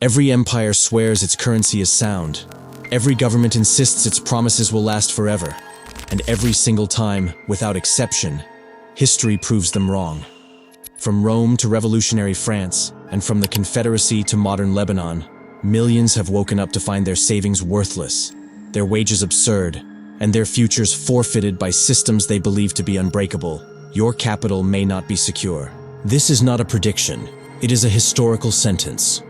Every empire swears its currency is sound. Every government insists its promises will last forever. And every single time, without exception, history proves them wrong. From Rome to revolutionary France, and from the Confederacy to modern Lebanon, millions have woken up to find their savings worthless, their wages absurd, and their futures forfeited by systems they believe to be unbreakable. Your capital may not be secure. This is not a prediction. It is a historical sentence.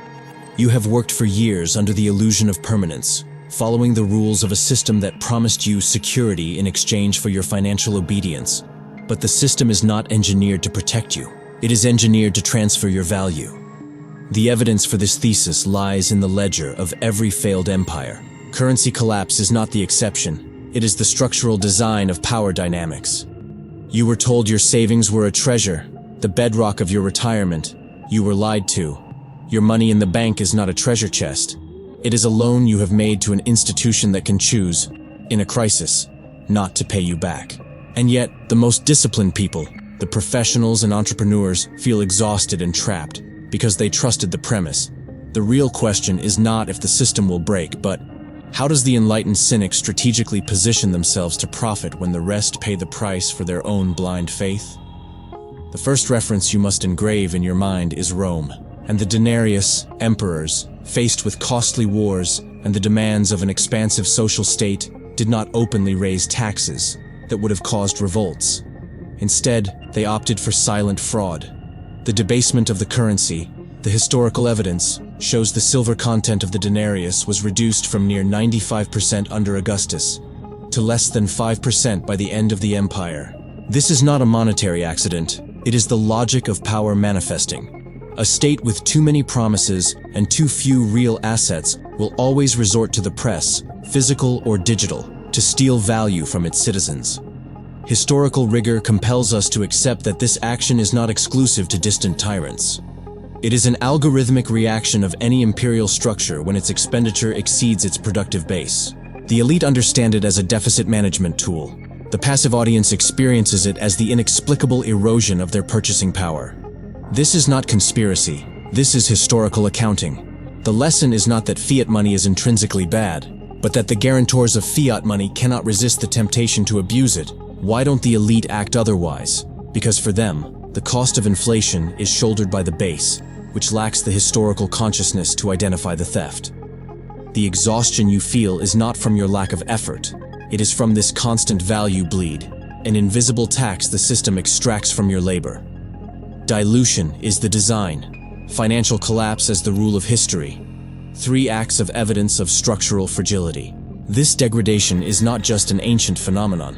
You have worked for years under the illusion of permanence, following the rules of a system that promised you security in exchange for your financial obedience. But the system is not engineered to protect you. It is engineered to transfer your value. The evidence for this thesis lies in the ledger of every failed empire. Currency collapse is not the exception. It is the structural design of power dynamics. You were told your savings were a treasure, the bedrock of your retirement. You were lied to. Your money in the bank is not a treasure chest. It is a loan you have made to an institution that can choose, in a crisis, not to pay you back. And yet, the most disciplined people, the professionals and entrepreneurs, feel exhausted and trapped because they trusted the premise. The real question is not if the system will break, but how does the enlightened cynic strategically position themselves to profit when the rest pay the price for their own blind faith? The first reference you must engrave in your mind is Rome, and the denarius, emperors, faced with costly wars and the demands of an expansive social state, did not openly raise taxes that would have caused revolts. Instead, they opted for silent fraud. The debasement of the currency, the historical evidence, shows the silver content of the denarius was reduced from near 95% under Augustus to less than 5% by the end of the empire. This is not a monetary accident. It is the logic of power manifesting. A state with too many promises and too few real assets will always resort to the press, physical or digital, to steal value from its citizens. Historical rigor compels us to accept that this action is not exclusive to distant tyrants. It is an algorithmic reaction of any imperial structure when its expenditure exceeds its productive base. The elite understand it as a deficit management tool. The passive audience experiences it as the inexplicable erosion of their purchasing power. This is not conspiracy. This is historical accounting. The lesson is not that fiat money is intrinsically bad, but that the guarantors of fiat money cannot resist the temptation to abuse it. Why don't the elite act otherwise? Because for them, the cost of inflation is shouldered by the base, which lacks the historical consciousness to identify the theft. The exhaustion you feel is not from your lack of effort. It is from this constant value bleed, an invisible tax the system extracts from your labor. Dilution is the design, financial collapse as the rule of history. 3 acts of evidence of structural fragility. This degradation is not just an ancient phenomenon.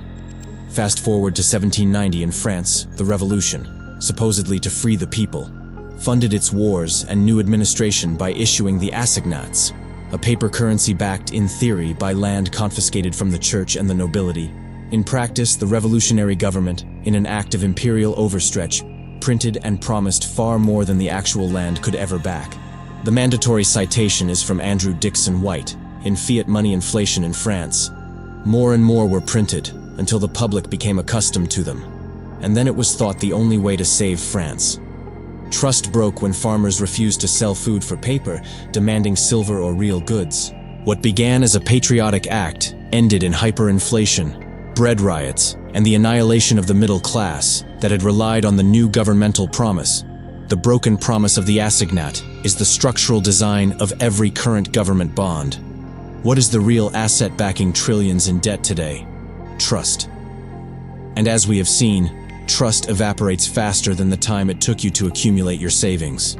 Fast forward to 1790 in France, the revolution, supposedly to free the people, funded its wars and new administration by issuing the assignats, a paper currency backed in theory by land confiscated from the church and the nobility. In practice, the revolutionary government, in an act of imperial overstretch, printed and promised far more than the actual land could ever back. The mandatory citation is from Andrew Dixon White, in Fiat Money Inflation in France. More and more were printed, until the public became accustomed to them. And then it was thought the only way to save France. Trust broke when farmers refused to sell food for paper, demanding silver or real goods. What began as a patriotic act ended in hyperinflation, bread riots, and the annihilation of the middle class that had relied on the new governmental promise. The broken promise of the assignat is the structural design of every current government bond. What is the real asset backing trillions in debt today? Trust. And as we have seen, trust evaporates faster than the time it took you to accumulate your savings.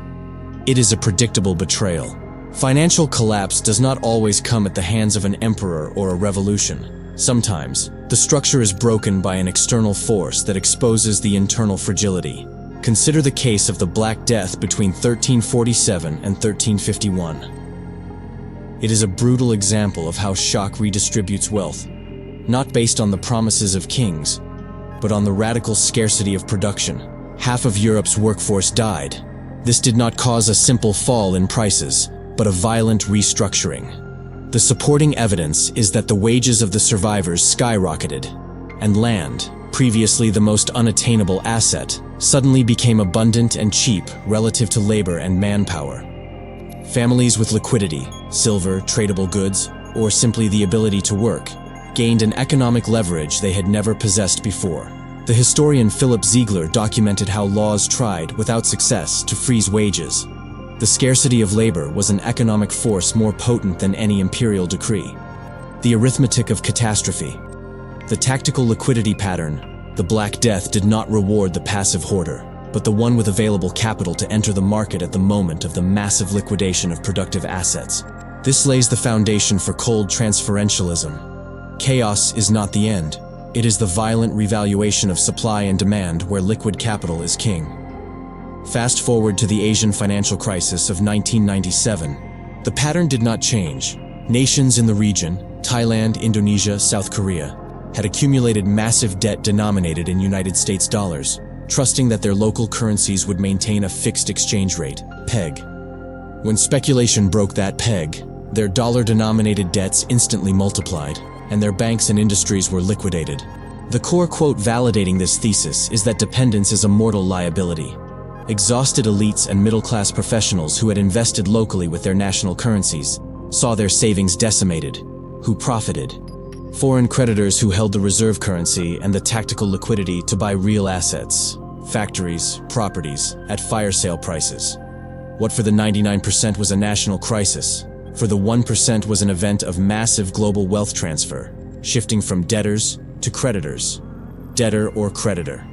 It is a predictable betrayal. Financial collapse does not always come at the hands of an emperor or a revolution. Sometimes, the structure is broken by an external force that exposes the internal fragility. Consider the case of the Black Death between 1347 and 1351. It is a brutal example of how shock redistributes wealth, not based on the promises of kings, but on the radical scarcity of production. Half of Europe's workforce died. This did not cause a simple fall in prices, but a violent restructuring. The supporting evidence is that the wages of the survivors skyrocketed, and land, previously the most unattainable asset, suddenly became abundant and cheap relative to labor and manpower. Families with liquidity, silver, tradable goods, or simply the ability to work, gained an economic leverage they had never possessed before. The historian Philip Ziegler documented how laws tried, without success, to freeze wages. The scarcity of labor was an economic force more potent than any imperial decree. The arithmetic of catastrophe. The tactical liquidity pattern, the Black Death, did not reward the passive hoarder, but the one with available capital to enter the market at the moment of the massive liquidation of productive assets. This lays the foundation for cold transferentialism. Chaos is not the end. It is the violent revaluation of supply and demand where liquid capital is king. Fast forward to the Asian financial crisis of 1997. The pattern did not change. Nations in the region, Thailand, Indonesia, South Korea, had accumulated massive debt denominated in United States dollars, trusting that their local currencies would maintain a fixed exchange rate, peg. When speculation broke that peg, their dollar-denominated debts instantly multiplied, and their banks and industries were liquidated. The core quote validating this thesis is that dependence is a mortal liability. Exhausted elites and middle-class professionals who had invested locally with their national currencies saw their savings decimated. Who profited? Foreign creditors who held the reserve currency and the tactical liquidity to buy real assets, factories, properties, at fire sale prices. What for the 99% was a national crisis, for the 1% was an event of massive global wealth transfer, shifting from debtors to creditors. Debtor or creditor.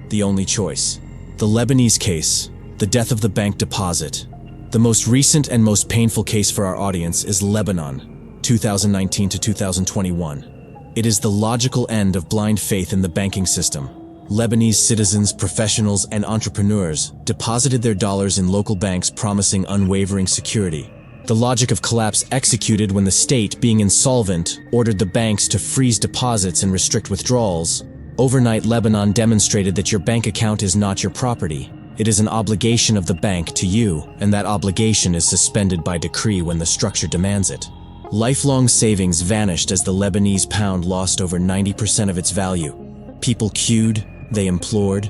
The only choice. The Lebanese case, the death of the bank deposit. The most recent and most painful case for our audience is Lebanon, 2019 to 2021. It is the logical end of blind faith in the banking system. Lebanese citizens, professionals, and entrepreneurs deposited their dollars in local banks promising unwavering security. The logic of collapse executed when the state, being insolvent, ordered the banks to freeze deposits and restrict withdrawals. Overnight, Lebanon demonstrated that your bank account is not your property. It is an obligation of the bank to you, and that obligation is suspended by decree when the structure demands it. Lifelong savings vanished as the Lebanese pound lost over 90% of its value. People queued, they implored.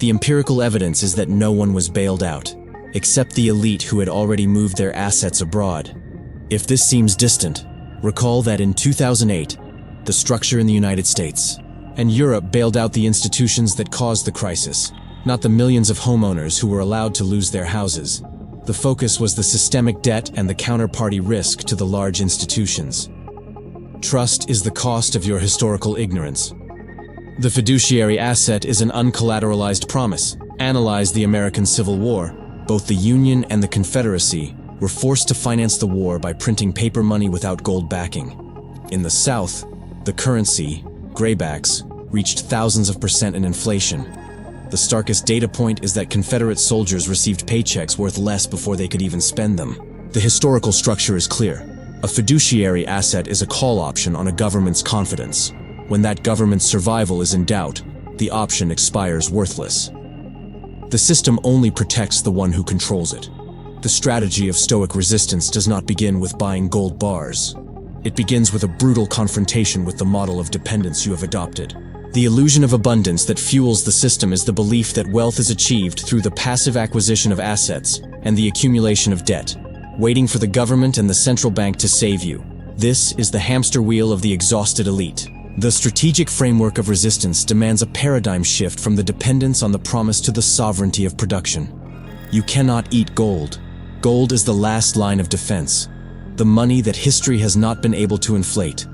The empirical evidence is that no one was bailed out, except the elite who had already moved their assets abroad. If this seems distant, recall that in 2008, the structure in the United States and Europe bailed out the institutions that caused the crisis, not the millions of homeowners who were allowed to lose their houses. The focus was the systemic debt and the counterparty risk to the large institutions. Trust is the cost of your historical ignorance. The fiduciary asset is an uncollateralized promise. Analyze the American Civil War. Both the Union and the Confederacy were forced to finance the war by printing paper money without gold backing. In the South, the currency, graybacks, reached thousands of percent in inflation. The starkest data point is that Confederate soldiers received paychecks worth less before they could even spend them. The historical structure is clear. A fiduciary asset is a call option on a government's confidence. When that government's survival is in doubt, the option expires worthless. The system only protects the one who controls it. The strategy of Stoic resistance does not begin with buying gold bars. It begins with a brutal confrontation with the model of dependence you have adopted. The illusion of abundance that fuels the system is the belief that wealth is achieved through the passive acquisition of assets and the accumulation of debt, waiting for the government and the central bank to save you. This is the hamster wheel of the exhausted elite. The strategic framework of resistance demands a paradigm shift from the dependence on the promise to the sovereignty of production. You cannot eat gold. Gold is the last line of defense, the money that history has not been able to inflate.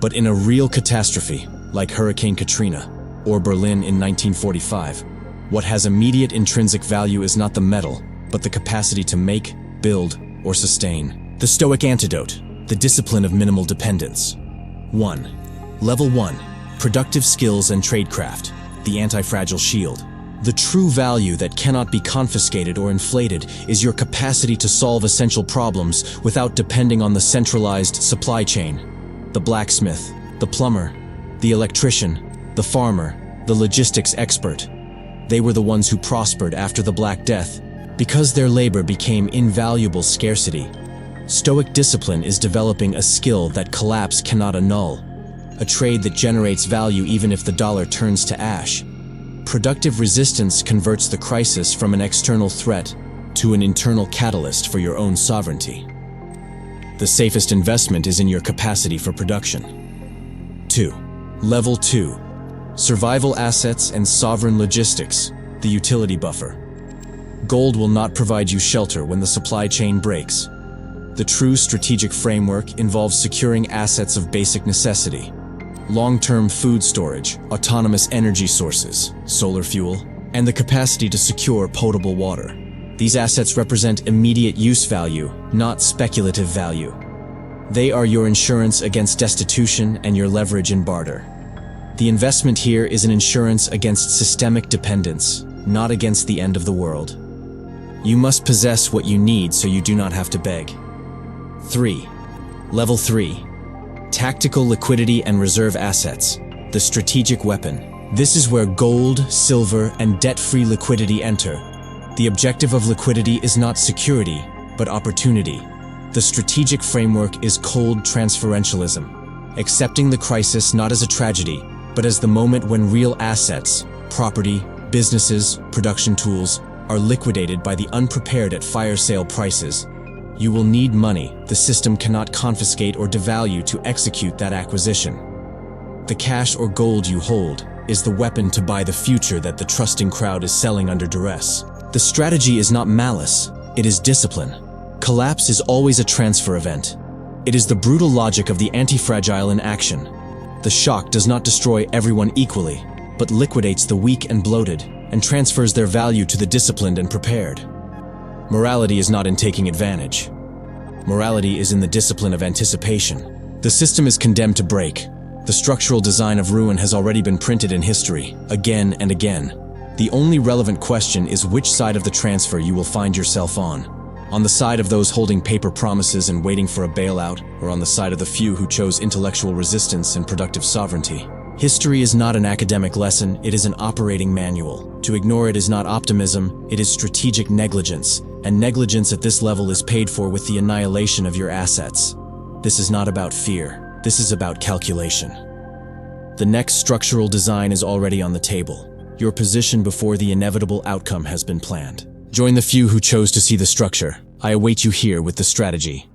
But in a real catastrophe, like Hurricane Katrina or Berlin in 1945, what has immediate intrinsic value is not the metal, but the capacity to make, build, or sustain. The Stoic antidote, the discipline of minimal dependence. 1. Level 1. Productive skills and tradecraft, the anti-fragile shield. The true value that cannot be confiscated or inflated is your capacity to solve essential problems without depending on the centralized supply chain. The blacksmith, the plumber, the electrician, the farmer, the logistics expert. They were the ones who prospered after the Black Death because their labor became invaluable scarcity. Stoic discipline is developing a skill that collapse cannot annul, a trade that generates value even if the dollar turns to ash. Productive resistance converts the crisis from an external threat to an internal catalyst for your own sovereignty. The safest investment is in your capacity for production. 2. Level 2. Survival assets and sovereign logistics, the utility buffer. Gold will not provide you shelter when the supply chain breaks. The true strategic framework involves securing assets of basic necessity: long-term food storage, autonomous energy sources, solar fuel, and the capacity to secure potable water. These assets represent immediate use value, not speculative value. They are your insurance against destitution and your leverage in barter. The investment here is an insurance against systemic dependence, not against the end of the world. You must possess what you need so you do not have to beg. 3. Level 3. Tactical liquidity and reserve assets, the strategic weapon. This is where gold, silver, and debt-free liquidity enter. The objective of liquidity is not security, but opportunity. The strategic framework is cold transferentialism, accepting the crisis not as a tragedy, but as the moment when real assets, property, businesses, production tools, are liquidated by the unprepared at fire sale prices. You will need money the system cannot confiscate or devalue to execute that acquisition. The cash or gold you hold is the weapon to buy the future that the trusting crowd is selling under duress. The strategy is not malice, it is discipline. Collapse is always a transfer event. It is the brutal logic of the anti-fragile in action. The shock does not destroy everyone equally, but liquidates the weak and bloated, and transfers their value to the disciplined and prepared. Morality is not in taking advantage. Morality is in the discipline of anticipation. The system is condemned to break. The structural design of ruin has already been printed in history, again and again. The only relevant question is which side of the transfer you will find yourself on. On the side of those holding paper promises and waiting for a bailout, or on the side of the few who chose intellectual resistance and productive sovereignty. History is not an academic lesson, it is an operating manual. To ignore it is not optimism, it is strategic negligence, and negligence at this level is paid for with the annihilation of your assets. This is not about fear, this is about calculation. The next structural design is already on the table. Your position before the inevitable outcome has been planned. Join the few who chose to see the structure. I await you here with the strategy.